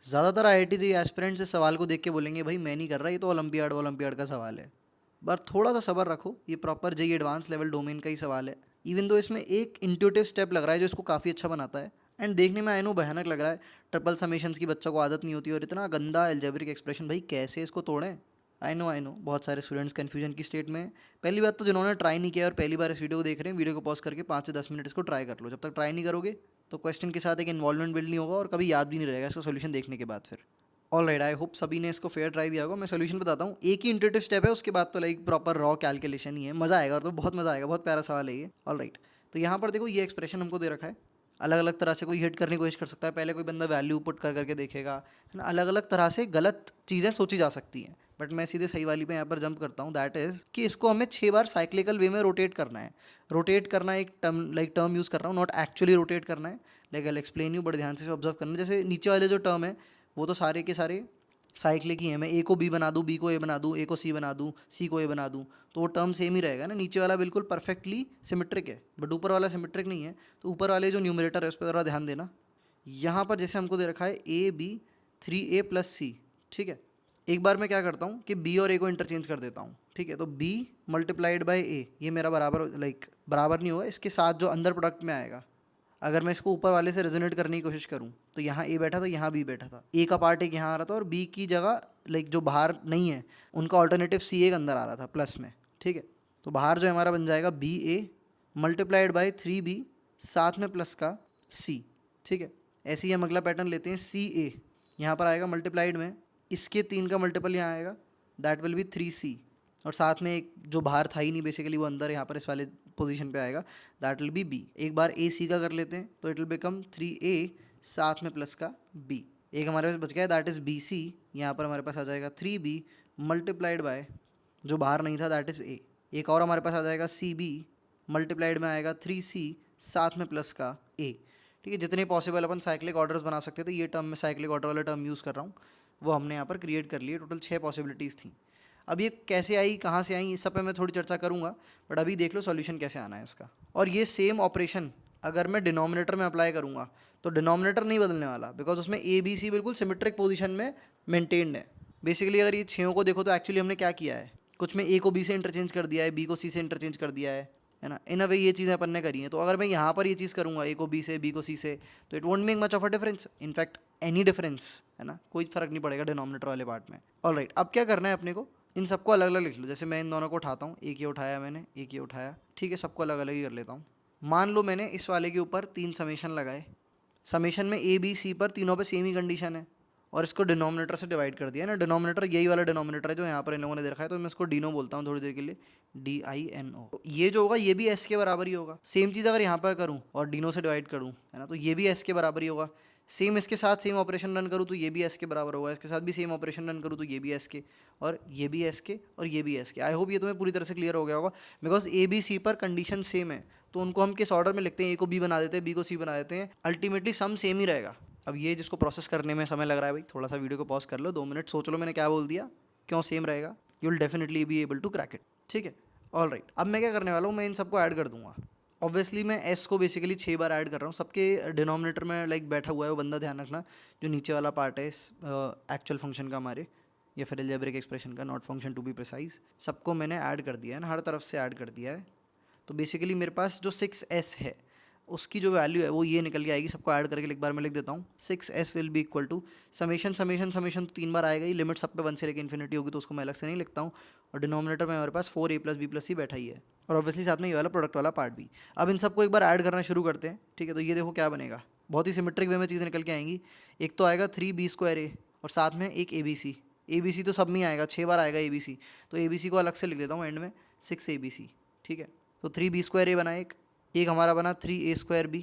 ज़्यादातर IIT JEE aspirants इस सवाल को देख के बोलेंगे भाई मैं नहीं कर रहा, ये तो ओलंपियाड ओलंपियाड का सवाल है। पर थोड़ा सा सब्र रखो, ये proper JEE advance level domain का ही सवाल है। इवन दो इसमें एक इंट्यूटिव स्टेप लग रहा है जो इसको काफ़ी अच्छा बनाता है। एंड देखने में आई नो भयानक लग रहा है, ट्रिपल समेशंस की बच्चों को आदत नहीं होती, और इतना गंदा एल्जेब्रिक एक्सप्रेशन, भाई कैसे इसको तोड़ें। आई नो बहुत सारे स्टूडेंट्स कन्फ्यूजन की स्टेट में हैं। पहली बात तो जिन्होंने ट्राई नहीं किया और पहली बार इस वीडियो को देख रहे हैं, वीडियो को पॉज करके 5 से 10 मिनट इसको ट्राई कर लो। जब तक ट्राई नहीं करोगे तो क्वेश्चन के साथ एक इन्वॉल्वमेंट बिल्ड नहीं होगा और कभी याद भी नहीं रहेगा इसका सोल्यूशन देखने के बाद। फिर ऑल राइट, आई होप सभी ने इसको फेयर ट्राई दिया होगा। मैं सोल्यूशन बताता हूँ, एक ही इंट्यूटिव स्टेप है, उसके बाद तो लाइक प्रॉपर रॉ कैलकुलेशन ही है। मज़ा आएगा, तो बहुत मज़ा आएगा, बहुत प्यारा सवाल है ये। ऑल राइट, तो यहाँ पर देखो ये एक्सप्रेशन हमको दे रखा है। अलग अलग तरह से कोई हिट करने की कोशिश कर सकता है। पहले कोई बंदा वैल्यू पुट कर करके देखेगा, है ना। अलग अलग तरह से गलत चीज़ें सोची जा सकती हैं, बट मैं सीधे सही वाली पे यहाँ पर जंप करता हूँ। दैट इज़ कि इसको हमें 6 बार साइक्लिकल वे में रोटेट करना है। रोटेट करना एक टर्म यूज़ कर रहा हूँ, नॉट एक्चुअली रोटेट करना है। लाइक आई एक्सप्लेन यू, बड़े ध्यान से ऑब्जर्व करना। जैसे नीचे वाले जो टर्म है वो तो सारे के सारे साइक्लिक ही है। मैं ए को बी बना दूँ, बी को ए बना दूँ, ए को सी बना दूँ, सी को ए बना दूँ, तो वो टर्म सेम ही रहेगा ना। नीचे वाला बिल्कुल परफेक्टली सिमेट्रिक है, बट ऊपर वाला सिमेट्रिक नहीं है। तो ऊपर वाले जो न्यूमरेटर है उस पर ज़रा ध्यान देना। यहाँ पर जैसे हमको दे रखा है ए बी 3a+c, ठीक है। एक बार मैं क्या करता हूँ कि बी और ए को इंटरचेंज कर देता हूँ, ठीक है। तो बी मल्टीप्लाइड बाई ए, ये मेरा बराबर लाइक बराबर नहीं होगा, इसके साथ जो अंदर प्रोडक्ट में आएगा। अगर मैं इसको ऊपर वाले से रेजोनेट करने की कोशिश करूँ तो यहाँ ए बैठा था, यहाँ बी बैठा था। ए का पार्ट एक यहाँ आ रहा था और बी की जगह लाइक जो बाहर नहीं है उनका ऑल्टरनेटिव सी एक अंदर आ रहा था प्लस में, ठीक है। तो बाहर जो हमारा बन जाएगा B A multiplied by 3b साथ में प्लस का सी, ठीक है। ऐसे ही हम अगला पैटर्न लेते हैं, सी ए यहाँ पर आएगा मल्टीप्लाइड में, इसके 3 का मल्टीपल यहाँ आएगा, दैट विल बी 3c। और साथ में एक जो बाहर था ही नहीं बेसिकली वो अंदर यहाँ पर इस वाले पोजीशन पे आएगा, दैट विल बी बी। एक बार ए सी का कर लेते हैं तो इट विल बिकम 3a साथ में प्लस का b। एक हमारे पास बच गया दैट इज़ बी सी। यहाँ पर हमारे पास आ जाएगा 3b मल्टीप्लाइड बाय जो बाहर नहीं था दैट इज़ a। एक और हमारे पास आ जाएगा सी बी मल्टीप्लाइड में आएगा 3c साथ में प्लस का a, ठीक है। जितने पॉसिबल अपन साइक्लिक ऑर्डर्स बना सकते थे, ये टर्म में साइक्लिक ऑर्डर वाला टर्म यूज़ कर रहा हूँ, वो हमने यहाँ पर क्रिएट कर लिए। टोटल 6 पॉसिबिलिटीज़ थी। अब ये कैसे आई, कहाँ से आई, इस सब पे मैं थोड़ी चर्चा करूँगा, बट अभी देख लो सॉल्यूशन कैसे आना है इसका। और ये सेम ऑपरेशन अगर मैं डिनोमिनेटर में अप्लाई करूँगा तो डिनोमिनेटर नहीं बदलने वाला, बिकॉज उसमें ए बी सी बिल्कुल सिमेट्रिक पोजीशन में मेंटेन्ड है। बेसिकली अगर ये छयों को देखो तो एक्चुअली हमने क्या किया है, कुछ में ए को बी से इंटरचेंज कर दिया है, बी को सी से इंटरचेंज कर दिया है ना। इन अ वे ये चीज़ें अपन ने करी हैं। तो अगर मैं यहाँ पर ये चीज़ करूँगा ए को बी से, बी को सी से, तो it won't make much of a difference, in fact any difference, है ना। कोई फर्क नहीं पड़ेगा डिनोमिनेटर वाले पार्ट में। ऑल राइट, अब क्या करना है अपने को, इन सबको अलग अलग लिख लो। जैसे मैं इन दोनों को उठाता हूँ, एक ये उठाया मैंने, एक ये उठाया, ठीक है। सबको अलग अलग ही कर लेता हूँ। मान लो मैंने इस वाले के ऊपर 3 समेशन लगाए। समेशन में ए बी सी पर तीनों पे सेम ही कंडीशन है, और इसको डिनोमिनेटर से डिवाइड कर दिया ना। डिनोमिनेटर यही वाला डिनोमिनेटर है जो यहाँ पर इन लोगों ने दे रखा है, तो मैं इसको डीनो बोलता हूँ थोड़ी देर के लिए, DINO। ये जो होगा ये भी एस के बराबर ही होगा। सेम चीज़ अगर यहाँ पर करूँ और डीनो से डिवाइड करूँ, है ना, तो ये भी एस के बराबर ही होगा। सेम इसके साथ सेम ऑपरेशन रन करूँ तो ये भी एस के बराबर होगा। इसके साथ भी सेम ऑपरेशन रन करूँ तो ये भी एस के, और ये भी एस के, और ये भी एस के। आई होप ये तुम्हें पूरी तरह से क्लियर हो गया होगा, बिकॉज ए बी सी पर कंडीशन सेम है, तो उनको हम किस ऑर्डर में लिखते हैं, ए को बी बना देते हैं, बी को सी बना देते हैं, अल्टीमेटली सम सेम ही रहेगा। अब ये जिसको प्रोसेस करने में समय लग रहा है भाई, थोड़ा सा वीडियो को पॉज कर लो, 2 मिनट सोच लो मैंने क्या बोल दिया, क्यों सेम रहेगा। You will definitely be able to crack it, ठीक है। ऑल राइट, अब मैं क्या करने वाला हूँ, मैं इन सबको ऐड कर दूंगा। ऑब्वियसली मैं एस को बेसिकली 6 बार ऐड कर रहा हूँ। सबके डिनोमिनेटर में लाइक बैठा हुआ है वो बंदा, ध्यान रखना, जो नीचे वाला पार्ट है इस एक्चुअल फंक्शन का हमारे, या फिर अलजेब्रिक एक्सप्रेशन का, not function to be precise. सबको मैंने ऐड कर दिया है ना, हर तरफ से ऐड कर दिया है। तो बेसिकली मेरे पास जो 6s है उसकी जो वैल्यू है वो ये निकल के आएगी। सबको ऐड करके एक बार मैं लिख देता हूँ, 6s will be equal to summation summation summation, तो 3 बार आएगा ही। लिमिट सब पे 1 से लेकर इन्फिनिटी होगी, तो उसको मैं अलग से नहीं लिखता हूँ। और डिनोमिनेटर में हमारे पास 4a+b+c बैठा ही है, और ऑब्वियसली साथ में ये वाला प्रोडक्ट वाला पार्ट भी। अब इन सबको एक बार ऐड करना शुरू करते हैं, ठीक है। तो ये देखो क्या बनेगा, बहुत ही सिमेट्रिक वे में चीज़ें निकल के आएंगी। एक तो आएगा 3b² और साथ में एक ABC तो सब में आएगा, 6 बार आएगा ABC, तो ABC को अलग से लिख देता हूँ एंड में, 6ABC, ठीक है। तो 3b² बना, एक हमारा बना 3a²b,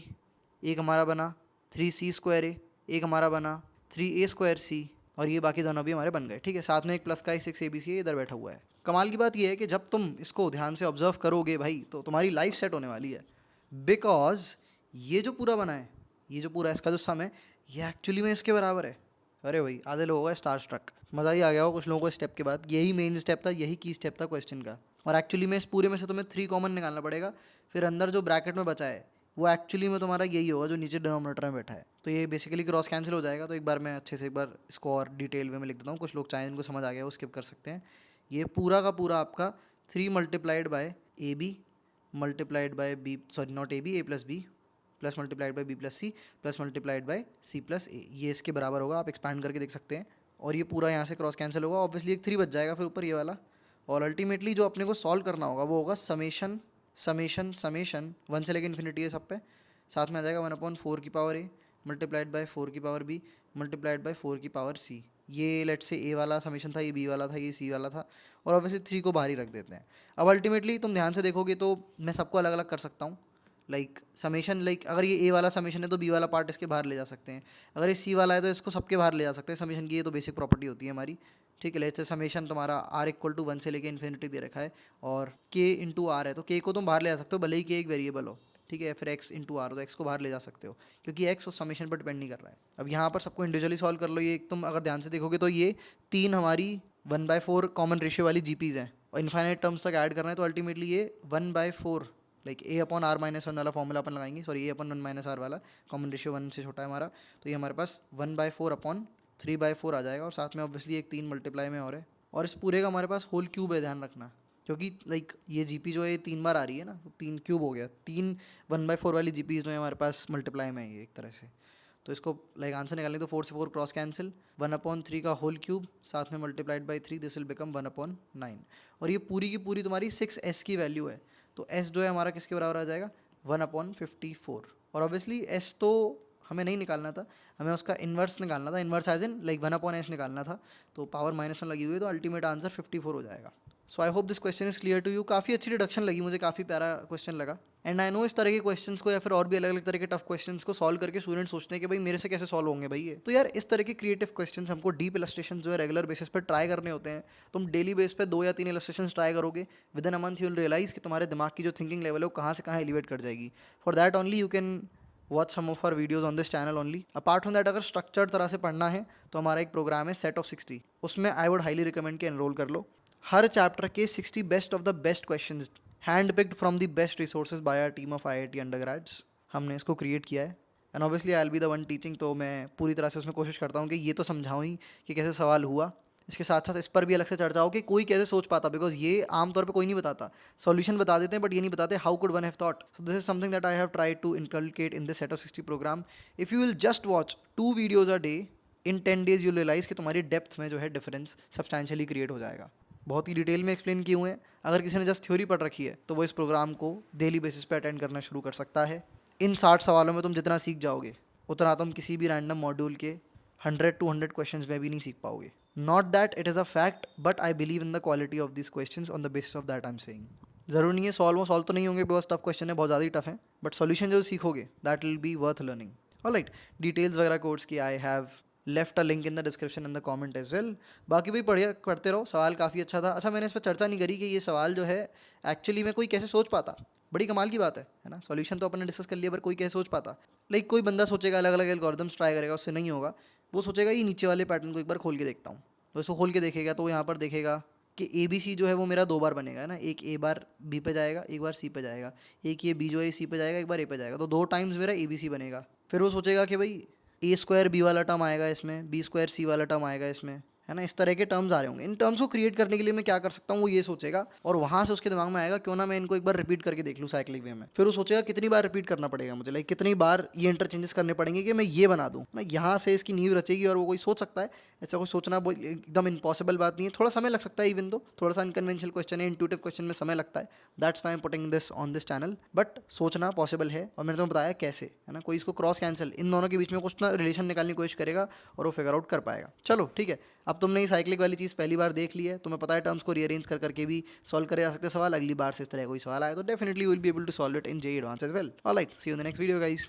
एक हमारा बना 3c²a, एक हमारा बना 3a²c, और ये बाकी दोनों भी हमारे बन गए, ठीक है। साथ में एक प्लस का 6abc है, इधर बैठा हुआ है। कमाल की बात ये है कि जब तुम इसको ध्यान से ऑब्जर्व करोगे भाई, तो तुम्हारी लाइफ सेट होने वाली है, बिकॉज ये जो पूरा बना है, ये जो पूरा इसका जो सम है, ये एक्चुअली में इसके बराबर है। अरे भाई आधे लोगों का स्टार स्ट्रक, मज़ा ही आ गया हो कुछ लोगों को स्टेप के बाद। यही मेन स्टेप था, यही की स्टेप था क्वेश्चन का। और एक्चुअली में इस पूरे में से तुम्हें 3 कॉमन निकालना पड़ेगा, फिर अंदर जो ब्रैकेट में बचा है वो एक्चुअली में तुम्हारा यही होगा जो नीचे डिनोमिनेटर में बैठा है। तो ये बेसिकली क्रॉस कैंसिल हो जाएगा। तो एक बार मैं अच्छे से एक बार इसको और डिटेल में लिख देता हूँ, कुछ लोग चाहें इनको समझ आ गया वो स्किप कर सकते हैं। ये पूरा का पूरा आपका 3 multiplied by A B multiplied by B, sorry not A B, A plus B plus multiplied by B plus C plus multiplied by C plus A, ये इसके बराबर होगा। आप एक्सपैंड करके देख सकते हैं। और ये पूरा यहाँ से क्रॉस कैंसिल होगा, ऑब्वियसली एक 3 बच जाएगा फिर ऊपर ये वाला। और अल्टीमेटली जो अपने को सॉल्व करना होगा वो होगा समेशन समेशन समेशन 1 से लेकर इन्फिनिटी है सब पे, साथ में आ जाएगा 1/4 की पावर ए मल्टीप्लाइड बाय 4 की पावर बी मल्टीप्लाइड बाय 4 की पावर सी। ये लेट से ए वाला समेशन था, ये बी वाला था, ये सी वाला था, और ऑब्वियसली 3 को बाहर ही रख देते हैं। अब अल्टीमेटली तुम ध्यान से देखोगे तो मैं सबको अलग अलग कर सकता हूँ। लाइक समेशन, लाइक अगर ये ए वाला समेशन है तो बी वाला पार्ट इसके बाहर ले जा सकते हैं, अगर ये सी वाला है तो इसको सबके बाहर ले जा सकते हैं समेशन की। ये तो बेसिक प्रॉपर्टी होती है हमारी, ठीक है। लेट्स से समेशन तुम्हारा आर इक्वल टू 1 से लेके इन्फिनिटी दे रखा है और के इंटू आर है, तो के को तुम बाहर ले जा सकते हो भले ही के एक वेरिएबल हो, ठीक है। फिर एक्स इंटू आर, तो एक्स को बाहर ले जा सकते हो क्योंकि एक्स उस समेशन पर डिपेंड नहीं कर रहा है। अब यहाँ पर सबको इंडिविजुअली सॉल्व कर लो। ये तुम अगर ध्यान से देखोगे तो ये 3 हमारी 1/4 कॉमन रेशियो वाली जीपीज हैं और इन्फाइनाइट टर्म्स तक ऐड करना है, तो अल्टीमेटली ये 1/4 like a upon r minus 1 वाला फॉर्मूला अपन लगाएंगे, sorry a upon 1 minus r वाला, कॉमन रेशियो 1 से छोटा है हमारा, तो ये हमारे पास 1/4 अपॉन 3/4 आ जाएगा। और साथ में ऑब्वियसली एक 3 मल्टीप्लाई में और है, और इस पूरे का हमारे पास होल क्यूब है, ध्यान रखना, क्योंकि लाइक ये जीपी जो है ये 3 बार आ रही है ना, तो 3 क्यूब हो गया, 3 1/4 वाली जीपीज जो है हमारे पास मल्टीप्लाई में है ये एक तरह से। तो इसको लाइक आंसर निकालेंगे तो 4 से 4 क्रॉस कैंसिल, 1/3 का होल क्यूब साथ में multiplied by 3, this will become 1/9। और ये पूरी की पूरी तुम्हारी 6s की वैल्यू है, तो s जो है हमारा किसके बराबर आ जाएगा 1/54। और ऑब्वियसली s तो हमें नहीं निकालना था, हमें उसका इन्वर्स निकालना था, inverse as in like 1/s निकालना था, तो पावर -1 लगी हुई है, तो अल्टीमेट आंसर 54 हो जाएगा। So I hope this question is clear to you. काफ़ी अच्छी डिडक्शन लगी मुझे, काफ़ी प्यारा क्वेश्चन लगा। एंड आई नो इस तरह के क्वेश्चंस को या फिर और भी अलग अलग तरह के टफ क्वेश्चंस को सॉल्व करके स्टूडेंट्स सोचते हैं कि भाई मेरे से कैसे सॉल्व होंगे भाई ये। तो यार इस तरह के क्रिएटिव क्वेश्चंस हमको डीप इलस्ट्रेशन जो है रेगुलर बेसिस पर ट्राई करने होते हैं। तुम डेली बेस पे 2 या 3 इलस्ट्रेशन ट्राई करोगे, within a month you will realize कि तुम्हारे दिमाग की जो थिंकिंग लेवल है वो कहाँ से कहाँ एलिवेट कर जाएगी। For that only you can watch some of our videos on this channel only. Apart from that, अगर स्ट्रक्चर्ड तरह से पढ़ना है तो हमारा एक प्रोग्राम है सेट ऑफ 60, उसमें आई वुड हाईली रिकमेंड कि एनरोल कर लो। हर चैप्टर के 60 best of the best questions hand picked from the best resources by our team of IIT undergrads, हमने इसको क्रिएट किया है। And obviously I will be the one teaching, तो मैं पूरी तरह से उसमें कोशिश करता हूँ कि ये तो समझाऊँ ही कि कैसे सवाल हुआ, इसके साथ साथ इस पर भी अलग से चर्चा हो कि कोई कैसे सोच पाता, बिकॉज ये आमतौर पे कोई नहीं बताता। सॉल्यूशन बता देते हैं बट ये नहीं बताते how could one have thought. So this is something that I have tried to inculcate in this set of 60 program. If you will just watch 2 videos a day in 10 days, you realize कि तुम्हारी depth में जो है difference substantially create हो जाएगा। बहुत ही detail में explain किए हुए हैं। अगर किसी ने जस्ट थ्योरी पढ़ रखी है तो वो इस प्रोग्राम को डेली बेसिस पे अटेंड करना शुरू कर सकता है। इन 60 सवालों में तुम जितना सीख जाओगे उतना तुम किसी भी रैंडम मॉड्यूल के 100 to 100 क्वेश्चंस में भी नहीं सीख पाओगे। Not that it is a fact, but I believe in the quality of this questions on the basis of that I am saying. ज़रूरी नहीं है सॉल्व तो नहीं होंगे, बिकॉज टफ क्वेश्चन है, बहुत ज़्यादा ही टफ है, बट सॉल्यूशन जो सीखोगे that will be worth learning. Alright, details वगैरह कोर्स की I have left a link in the description in the comment as well. बाकी भी पढ़िए, पढ़ते रहो। सवाल काफ़ी अच्छा था। अच्छा, मैंने इस पर चर्चा नहीं करी कि ये सवाल जो है एक्चुअली में कोई कैसे सोच पाता, बड़ी कमाल की बात है ना। सॉल्यूशन तो अपन ने डिस्कस कर लिया, पर कोई कैसे सोच पाता। लाइक कोई बंदा सोचेगा अलग अलग एल्गोरिथम्स ट्राई करेगा, उससे नहीं होगा, वो सोचेगा ये नीचे वाले पैटर्न को एक बार खोल के देखता हूँ। तो इसको खोल के देखेगा तो यहाँ पर देखेगा कि ABC जो है वो मेरा 2 बार बनेगा, है ना। एक A बार B पे जाएगा, एक बार C पे जाएगा, एक ये B जो है C पे जाएगा, एक बार A पे जाएगा, तो 2 टाइम्स मेरा ABC बनेगा। फिर वो सोचेगा कि भाई A² B वाला टर्म आएगा इसमें, B² C वाला टर्म आएगा इसमें, है ना। इस तरह के टर्म्स आ रहे होंगे। इन टर्म्स को क्रिएट करने के लिए मैं क्या कर सकता हूँ, वो ये सोचेगा, और वहाँ से उसके दिमाग में आएगा क्यों ना मैं इनको एक बार रिपीट करके देख लूँ साइक्लिक वे में। फिर वो सोचेगा कितनी बार रिपीट करना पड़ेगा मुझे, लाइक कितनी बार ये इंटरचेंजेस करने पड़ेंगे कि मैं ये बना दूँ ना। यहाँ से इसकी नींव रचेगी और वो कोई सोच सकता है। ऐसा कोई सोचना एकदम इम्पॉसिबल बात नहीं है, थोड़ा समय लग सकता है, इवन दो थोड़ा सा अनकन्वेंशनल क्वेश्चन है, इंट्यूटिव क्वेश्चन में समय लगता है। That's why I am putting this on this channel, but सोचना पॉसिबल है, और मैंने तुम्हें बताया कैसे, है ना। कोई इसको क्रॉस कैंसिल, इन दोनों के बीच में कुछ ना रिलेशन निकालने की कोशिश करेगा और वो फिगर आउट कर पाएगा। चलो ठीक है, अब तुमने ये साइक्लिक वाली चीज़ पहली बार देख ली है, तुम्हें पता है टर्म्स को रीअरेंज कर करके भी सॉल्व करे जा सकते सवाल। अगली बार से इस तरह कोई सवाल आए तो definitely will be able to solve it in JEE Advanced as well. Alright, see you in the next video guys.